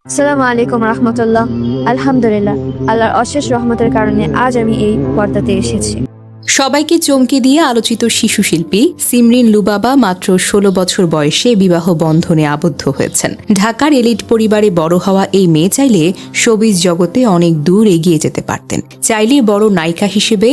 আসসালামু আলাইকুম রহমতুল্লাহ। আলহামদুলিল্লাহ, আল্লাহর অশেষ রহমতের কারণে আজ আমি এই পর্দাতে এসেছি। সবাইকে চমকে দিয়ে আলোচিত শিশু শিল্পী সিমরিন লুবাবা মাত্র ১৬ বছর বয়সে বিবাহ বন্ধনে আবদ্ধ হয়েছেন। ঢাকার এলিট পরিবারে বড় হওয়া এই মেয়ে চাইলে শোবিজ জগতে অনেক দূর এগিয়ে যেতে পারতেন। চাইলে বড় নায়িকা হিসেবে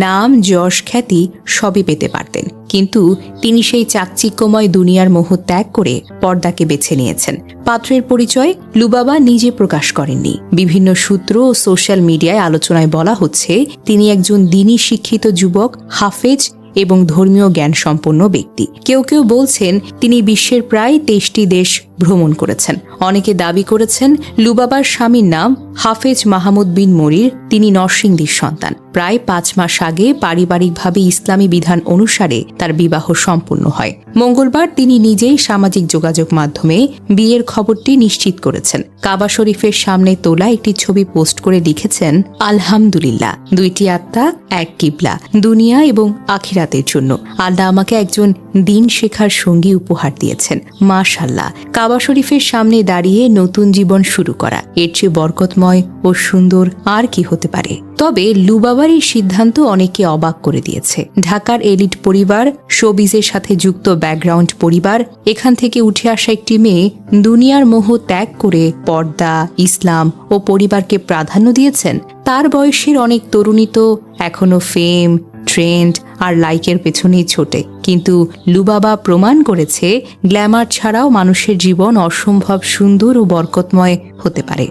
নাম, যশ, খ্যাতি সবই পেতে পারতেন। কিন্তু তিনি সেই চাকচিক্যময় দুনিয়ার মোহ ত্যাগ করে পর্দাকে বেছে নিয়েছেন। পাত্রের পরিচয় লুবাবা নিজে প্রকাশ করেননি। বিভিন্ন সূত্র ও সোশ্যাল মিডিয়ায় আলোচনায় বলা হচ্ছে তিনি একজন দ্বীনী শিক্ষিত যুবক, হাফেজ এবং ধর্মীয় জ্ঞান সম্পন্ন ব্যক্তি। কেউ কেউ বলছেন তিনি বিশ্বের প্রায় ২৩টি দেশ ভ্রমণ করেছেন। অনেকে দাবি করেছেন লুবাবার স্বামীর নাম হাফেজ মাহমুদ বিন মরির। তিনি নরসিংদীর সন্তান। প্রায় ৫ মাস আগে পারিবারিকভাবে ইসলামী বিধান অনুসারে তার বিবাহ সম্পন্ন হয়। মঙ্গলবার তিনি নিজেই সামাজিক যোগাযোগ মাধ্যমে বিয়ের খবরটি নিশ্চিত করেছেন। কাবা শরীফের সামনে তোলা একটি ছবি পোস্ট করে লিখেছেন, আলহামদুলিল্লাহ, দুইটি আত্মা, এক কিবলা, দুনিয়া এবং আখিরাতের জন্য আল্লাহ আমাকে একজন দিন শেখার সঙ্গী উপহার দিয়েছেন। মাশাআল্লাহ। কাবা শরীফের সামনে দাঁড়িয়ে নতুন জীবন শুরু করা, এর চেয়ে বরকতময় ও সুন্দর আর কি হতে পারে। তবে লুবাবার এই সিদ্ধান্ত অনেকে অবাক করে দিয়েছে। ঢাকার এলিট পরিবার, শোবিজের সাথে যুক্ত ব্যাকগ্রাউন্ড পরিবার, এখান থেকে উঠে আসা একটি মেয়ে দুনিয়ার মোহ ত্যাগ করে পর্দা, ইসলাম ও পরিবারকে প্রাধান্য দিয়েছেন। তার বয়সের অনেক তরুণী তো এখনো ফেম, ট্রেন্ড আর লাইকের পেছনেই ছোটে। কিন্তু লুবাবা প্রমাণ করেছে গ্ল্যামার ছাড়াও মানুষের জীবন অসম্ভব সুন্দর ও বরকতময় হতে পারে।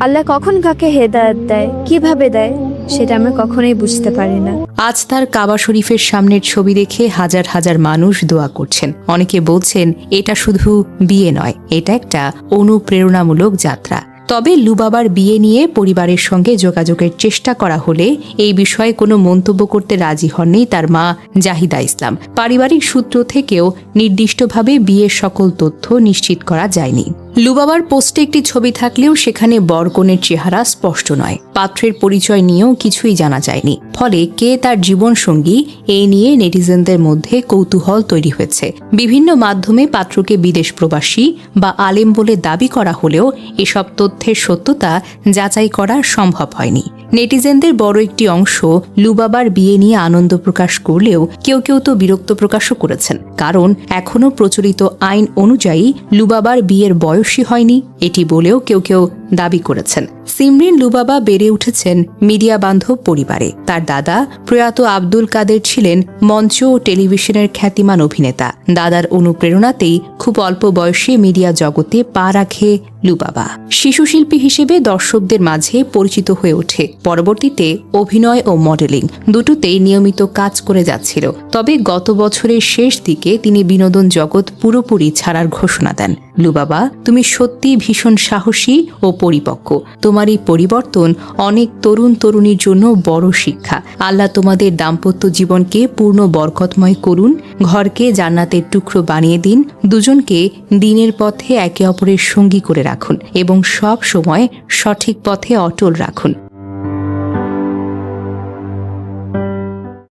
আল্লাহ কখন কাকে হেদায়েত দেয়, কিভাবে দেয়, সেটা আমরা কখনোই বুঝতে পারি না। আজ তার কাবা শরীফের সামনের ছবি দেখে হাজার হাজার মানুষ দোয়া করছেন। অনেকে বলছেন এটা শুধু বিয়ে নয়, এটা একটা অনুপ্রেরণামূলক যাত্রা। তবে লুবাবার বিয়ে নিয়ে পরিবারের সঙ্গে যোগাযোগের চেষ্টা করা হলে এই বিষয়ে কোনো মন্তব্য করতে রাজি হননি তার মা জাহিদা ইসলাম। পারিবারিক সূত্র থেকেও নির্দিষ্টভাবে বিয়ের সকল তথ্য নিশ্চিত করা যায়নি। লুবাবার পোস্টে একটি ছবি থাকলেও সেখানে বরকনের চেহারা স্পষ্ট নয়। পাত্রের পরিচয় নিয়েও কিছুই জানা যায়নি। ফলে কে তার জীবনসঙ্গী, এই নিয়ে নেটিজেনদের মধ্যে কৌতূহল তৈরি হয়েছে। বিভিন্ন মাধ্যমে পাত্রকে বিদেশ প্রবাসী বা আলেম বলে দাবি করা হলেও এসব তথ্যের সত্যতা যাচাই করা সম্ভব হয়নি। নেটিজেনদের বড় একটি অংশ লুবাবার বিয়ে নিয়ে আনন্দ প্রকাশ করলেও কেউ কেউ তো বিরক্ত প্রকাশও করেছেন। কারণ এখনও প্রচলিত আইন অনুযায়ী লুবাবার বিয়ের বয়সই হয়নি, এটি বলেও কেউ কেউ দাবি করেছেন। সিমরিন লুবাবা বেড়ে উঠেছেন মিডিয়া বান্ধব পরিবারে। তার দাদা প্রয়াত আব্দুল কাদের ছিলেন মঞ্চ ও টেলিভিশনের খ্যাতিমান অভিনেতা। দাদার অনুপ্রেরণাতেই খুব অল্প বয়সে মিডিয়া জগতে পা রাখে লুবাবা। শিশু শিল্পী হিসেবে দর্শকদের মাঝে পরিচিত হয়ে ওঠে। পরবর্তীতে অভিনয় ও মডেলিং দুটোতেই নিয়মিত কাজ করে যাচ্ছিল। তবে গত বছরের শেষ দিকে তিনি বিনোদন জগৎ পুরোপুরি ছাড়ার ঘোষণা দেন। লুবাবা, তুমি সত্যি ভীষণ সাহসী ও পরিপক্ক। তোমার এই পরিবর্তন অনেক তরুণ তরুণীর জন্য বড় শিক্ষা। আল্লাহ তোমাদের দাম্পত্য জীবনকে পূর্ণ বরকতময় করুন, ঘরকে জান্নাতের টুকরো বানিয়ে দিন, দুজনকে দিনের পথে একে অপরের সঙ্গী করে রাখুন এবং সব সময় সঠিক পথে অটল রাখুন।